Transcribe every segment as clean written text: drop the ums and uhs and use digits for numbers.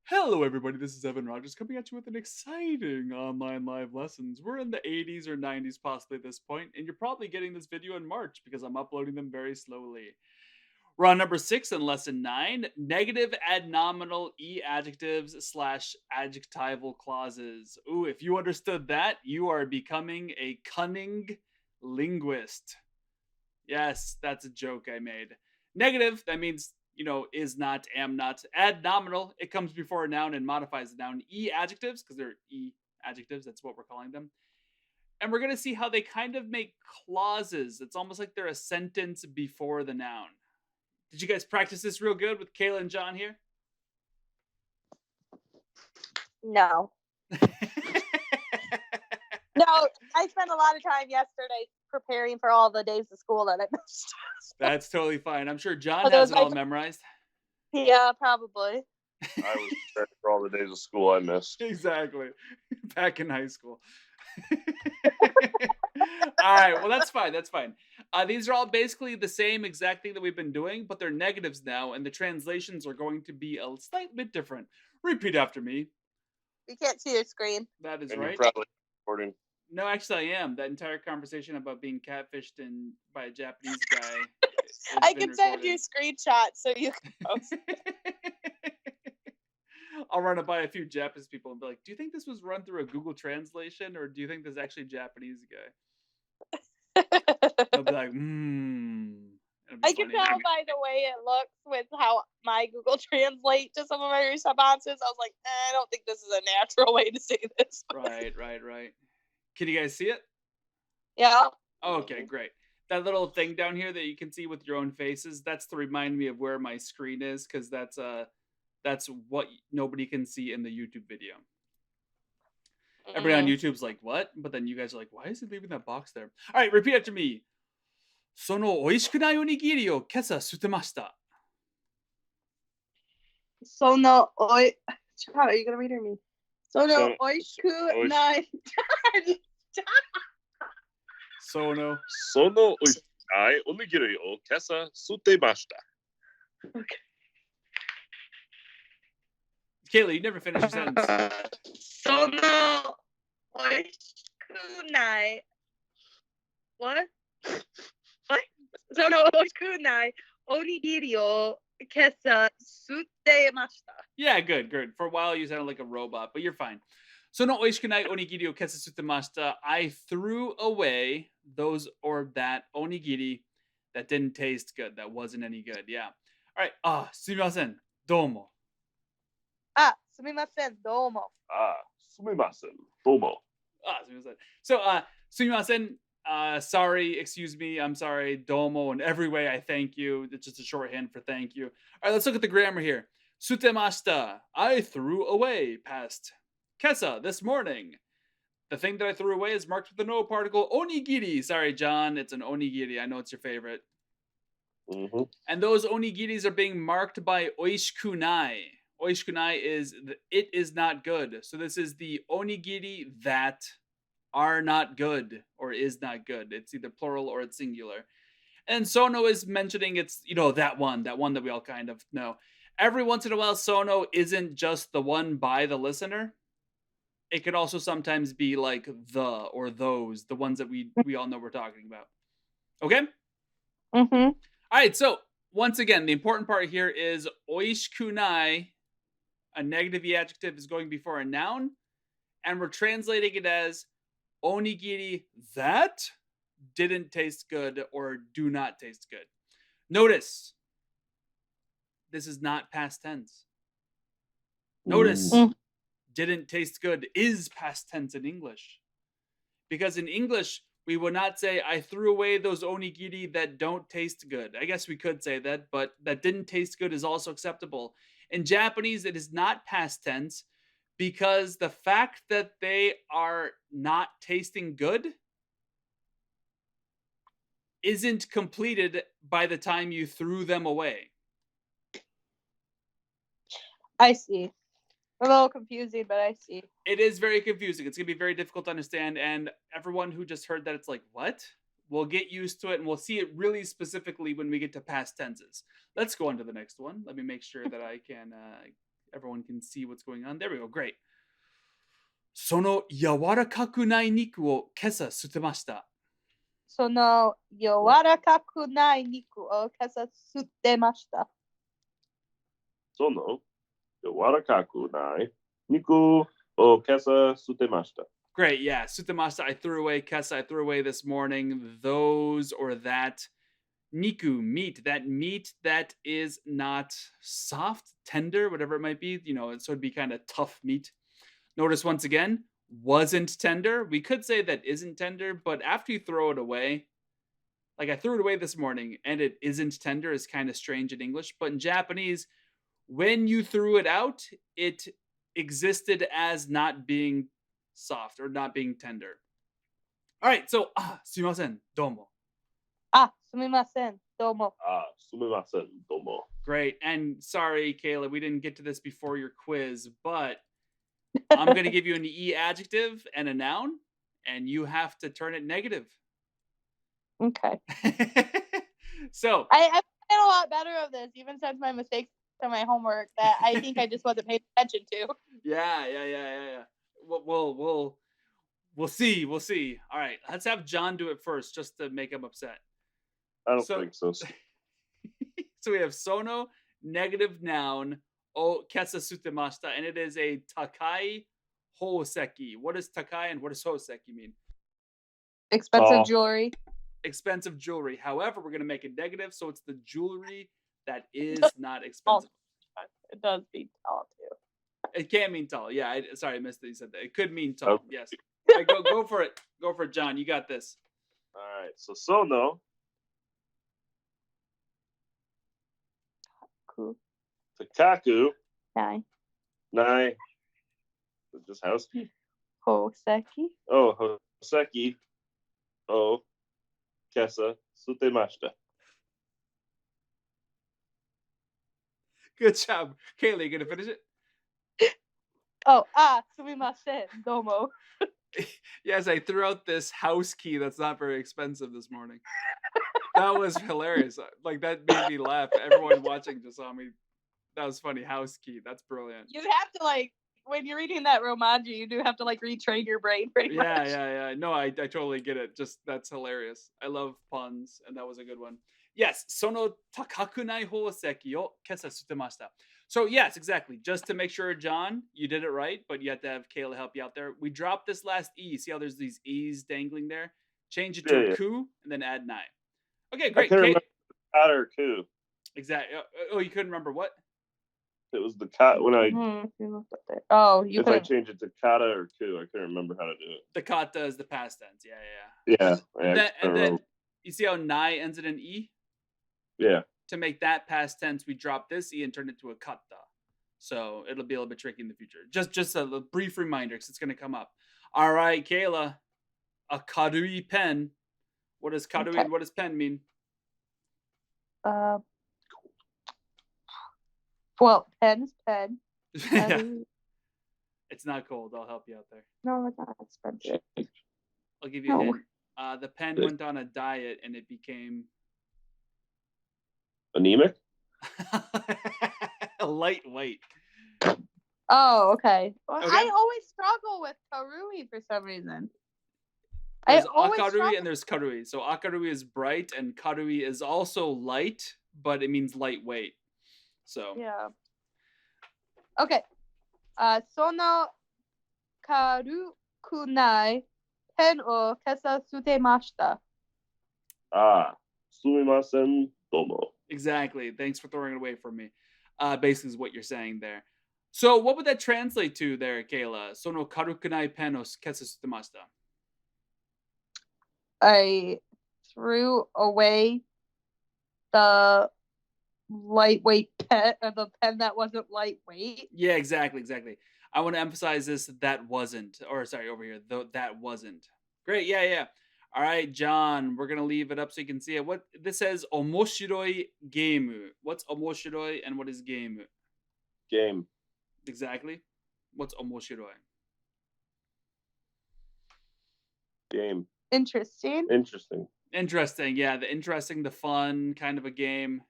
Hello everybody, this is Evan Rogers coming at you with an exciting online live lessons. We're in the 80s or 90s possibly at this point, and you're probably getting this video in March because I'm uploading them very slowly. We're on number 6 in lesson 9, negative adnominal e-adjectives / adjectival clauses. Ooh, if you understood that, you are becoming a cunning linguist. Yes, that's a joke I made. Negative, that means, is not, am not. Adnominal, it comes before a noun and modifies the noun. E-adjectives, because they're E-adjectives, that's what we're calling them. And we're going to see how they kind of make clauses. It's almost like they're a sentence before the noun. Did you guys practice this real good with Kayla and John here? No. No, I spent a lot of time yesterday preparing for all the days of school that I missed. That's totally fine. I'm sure John has it all memorized. Yeah, probably. I was prepared for all the days of school I missed. Exactly. Back in high school. All right, well, that's fine. That's fine. These are all basically the same exact thing that we've been doing, but they're negatives now, and the translations are going to be a slight bit different. Repeat after me. You can't see your screen. That is and right. You're probably recording. No, actually, I am. That entire conversation about being catfished by a Japanese guy. I can send you screenshots so you can post. I'll run it by a few Japanese people and be like, do you think this was run through a Google translation, or do you think this is actually a Japanese guy? They'll be like, I can tell by the way it looks with how my Google Translate to some of my responses. I was like, I don't think this is a natural way to say this. Right. Can you guys see it? Yeah. Okay, great. That little thing down here that you can see with your own faces, that's to remind me of where my screen is, because that's what nobody can see in the YouTube video. Everybody on YouTube's like, what? But then you guys are like, why is he leaving that box there? All right, repeat after me. その美味しくないおにぎりを今朝捨てました。Are you gonna read or me? その美味しくない。その美味しくないおにぎりを今朝捨てました。Okay. Kayla, you never finished your sentence. その美味しくない。What? その美味しくないおにぎりを今朝捨てました。Yeah, good. For a while, you sounded like a robot, but you're fine. その美味しくないおにぎりを今朝捨てました. I threw away those or that onigiri that didn't taste good, that wasn't any good. Yeah. All right. すみません。どうも。すみません。どうも。すみません。どうも。すみません. So, すみません. Sorry, excuse me, I'm sorry, domo, in every way I thank you. It's just a shorthand for thank you. All right, let's look at the grammar here. Sutemashita, I threw away, past. Kesa, this morning. The thing that I threw away is marked with the no particle. Onigiri, sorry, John, it's an onigiri. I know it's your favorite. Mm-hmm. And those onigiris are being marked by oishikunai. Oishikunai is it is not good. So this is the onigiri that are not good or is not good. It's either plural or it's singular. And sono is mentioning it's, that one that we all kind of know. Every once in a while, sono isn't just the one by the listener. It could also sometimes be like the or those, the ones that we all know we're talking about. Okay? Mm-hmm. All right, so once again, the important part here is oishikunai, a negative adjective is going before a noun, and we're translating it as onigiri that didn't taste good or do not taste good. Notice, this is not past tense. Notice, didn't taste good is past tense in English. Because in English, we would not say, I threw away those onigiri that don't taste good. I guess we could say that, but that didn't taste good is also acceptable. In Japanese, it is not past tense, because the fact that they are not tasting good isn't completed by the time you threw them away. I see. A little confusing, but I see. It is very confusing. It's going to be very difficult to understand. And everyone who just heard that, it's like, what? We'll get used to it, and we'll see it really specifically when we get to past tenses. Let's go on to the next one. Let me make sure that I can, everyone can see what's going on. There we go. Great. その柔らかくない肉を今朝捨てました。その柔らかくない肉を今朝捨てました。その柔らかくない肉を今朝捨てました。Great, yeah. Sutemashita, I threw away. Kesa, I threw away this morning. Those or that. Niku, meat. That meat that is not soft, tender, whatever it might be. So it'd be kind of tough meat. Notice once again, wasn't tender. We could say that isn't tender, but after you throw it away, like I threw it away this morning and it isn't tender is kind of strange in English. But in Japanese, when you threw it out, it existed as not being soft or not being tender. All right, so sumimasen, domo. すみません、どうも。すみません、どうも。Great, and sorry, Kayla, we didn't get to this before your quiz, but I'm going to give you an E adjective and a noun, and you have to turn it negative. Okay. So I made a lot better of this, even since my mistakes and my homework that I think I just wasn't paying attention to. Yeah. We'll see. All right, let's have John do it first, just to make him upset. I don't think so. So we have sono, negative noun, o kesa sutemashita, and it is a takai hoseki. What does takai and what does hoseki mean? Expensive jewelry. Expensive jewelry. However, we're going to make it negative, so it's the jewelry that is not expensive. It does mean tall too. It can mean tall. Yeah, sorry, I missed that you said that. It could mean tall. Okay. Yes. All right, go for it. Go for it, John. You got this. All right. So sono. Takaku. Nai. Just housekeeping. Hoseki. Oh, hoseki. Oh, kesa sutemashita. Good job. Kayla, you gonna finish it? Sumimasen, domo. Yes, I threw out this house key that's not very expensive this morning. That was hilarious. Like, that made me laugh. Everyone watching just saw me. That was funny. House key. That's brilliant. You have to, when you're reading that Romaji, you do have to, retrain your brain pretty much. Yeah. No, I totally get it. Just, that's hilarious. I love puns, and that was a good one. Yes, sono takakunai hoseki o kesa sutemashita. So yes, exactly. Just to make sure, John, you did it right, but you have to have Kayla help you out there. We dropped this last E. See how there's these E's dangling there? Change it to a ku and then add nai. Okay, great. I couldn't remember kata or ku. Exactly. Oh, you couldn't remember what? It was the kata when I. You. If I change it to kata or ku, I couldn't remember how to do it. The kata is the past tense. Yeah. And then you see how nai ends in an E? Yeah. To make that past tense, we drop this E and turn it to a kata. So it'll be a little bit tricky in the future. Just a brief reminder, because it's going to come up. All right, Kayla. A karui pen. What does karui and what does pen mean? Well, pen's pen. Yeah. It's not cold. I'll help you out there. No, it's not expensive. I'll give you a hint. The pen went on a diet and it became anemic. Lightweight. Oh, okay. Well, I always struggle with karui for some reason. There's akarui and there's karui. So akarui is bright and karui is also light, but it means lightweight. So yeah. Okay. Sono karukunai pen o kesa sutemashita. Sumimasen, domo. Exactly. Thanks for throwing it away from me. Basically is what you're saying there. So what would that translate to there, Kayla? Sono karukunai pen o kesa sutemashita. I threw away the lightweight pen, or the pen that wasn't lightweight. Yeah, exactly. I want to emphasize this. That wasn't, or sorry, over here, though that wasn't. Great. Yeah. All right, John, we're gonna leave it up so you can see it. What this says, omoshiroi game. What's omoshiroi and what is game? Game. Exactly. What's omoshiroi? Game. Interesting. Interesting. Yeah, the interesting, the fun kind of a game.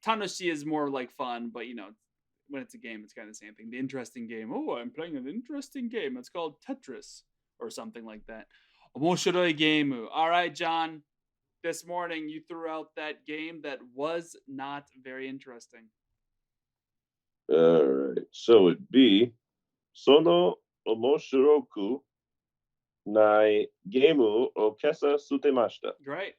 Tanoshi is more like fun, but when it's a game, it's kind of the same thing. The interesting game. Oh, I'm playing an interesting game. It's called Tetris or something like that. Omoshiroi game. All right, John. This morning you threw out that game that was not very interesting. All right. So it'd be Sono omoshiroku nai gemu o kessa sutemashita. Great.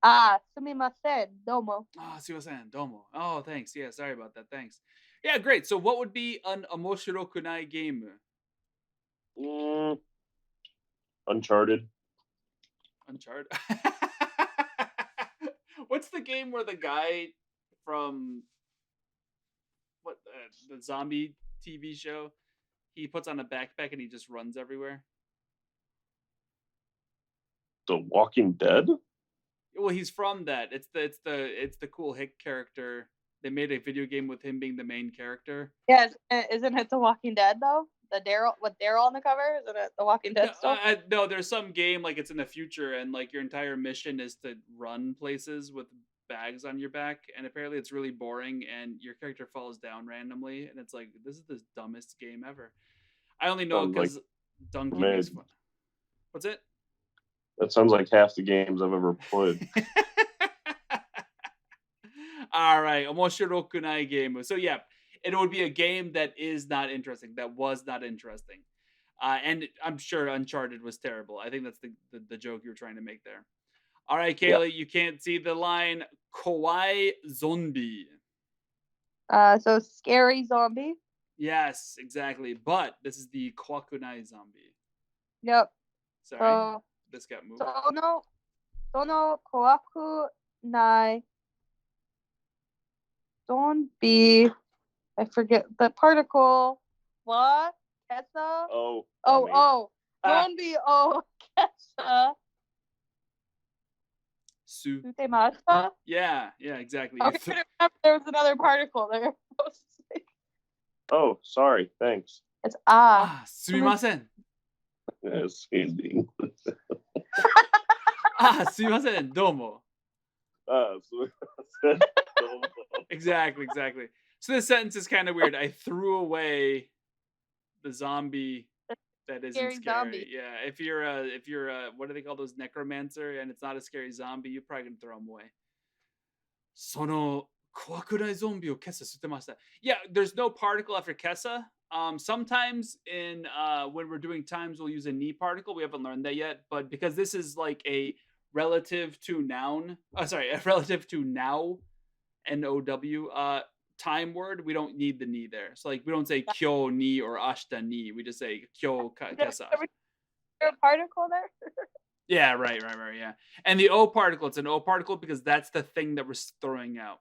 Sumimasen, domo. Sumimasen, domo. Oh, thanks. Yeah, sorry about that. Thanks. Yeah, great. So what would be an omoshirokunai game? Uncharted. Uncharted. What's the game where the guy from the zombie TV show? He puts on a backpack and he just runs everywhere. The Walking Dead? Well, he's from that. It's the cool hick character. They made a video game with him being the main character. Yes, isn't it The Walking Dead though? The Daryl with Daryl on the cover? Isn't it The Walking Dead stuff? No, there's some game like it's in the future and like your entire mission is to run places with bags on your back, and apparently it's really boring and your character falls down randomly, and it's like, this is the dumbest game ever. I only know because Donkey makes fun. What's it? That sounds like half the games I've ever played. All right, omoshirokunai game. So yeah, it would be a game that is not interesting. That was not interesting. And I'm sure Uncharted was terrible. I think that's the joke you were trying to make there. All right, Kaylee, you can't see the line kawaii zombie. So scary zombie. Yes, exactly. But this is the kwakunai zombie. Yep. Sorry, this got moved. Sono kawakunai zombie. I forget the particle. What? Kessa? Oh. Zombie o kessa. Sutemashita? Yeah, exactly. Okay, I remember there was another particle there. Oh, sorry. Thanks. It's sumimasen. Yes, indeed. Sumimasen, domo. Sumimasen, domo. Exactly. So this sentence is kind of weird. I threw away the zombie that isn't scary. Zombie. Yeah, if you're a what do they call those, necromancer, and it's not a scary zombie, you're probably gonna throw them away. Sono kawakunai zombie o kessa sutemashita. Yeah, there's no particle after kessa. Sometimes in when we're doing times, we'll use a ni particle. We haven't learned that yet, but because this is like a relative to noun, a relative to now, NOW, time word, we don't need the ni there. So like we don't say kyo ni or ashita ni. We just say kyo kessa. A particle there? Yeah, right, yeah. And the O particle, it's an O particle because that's the thing that we're throwing out.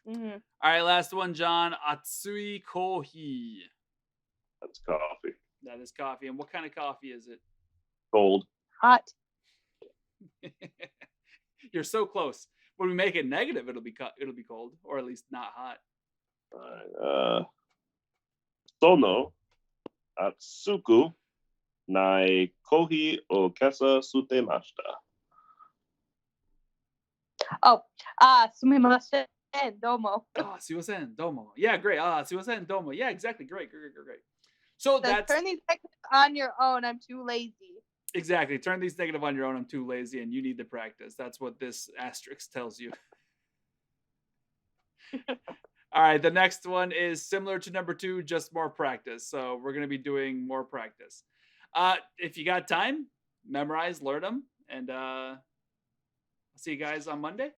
Mm-hmm. All right, last one, John. Atsui kohi. That's coffee. That is coffee. And what kind of coffee is it? Cold. Hot. You're so close. When we make it negative, it'll be cold, or at least not hot. All right. Sono atsuku nai kohi o kessa sutemashita. Sumimasen, domo. Sumimasen, domo. Yeah, great. Sumimasen, domo. Yeah, exactly. Great. So that's turn these negatives on your own. I'm too lazy. Exactly. Turn these negative on your own. I'm too lazy, and you need to practice. That's what this asterisk tells you. All right. The next one is similar to number 2, just more practice. So we're going to be doing more practice. If you got time, memorize, learn them, and I'll see you guys on Monday.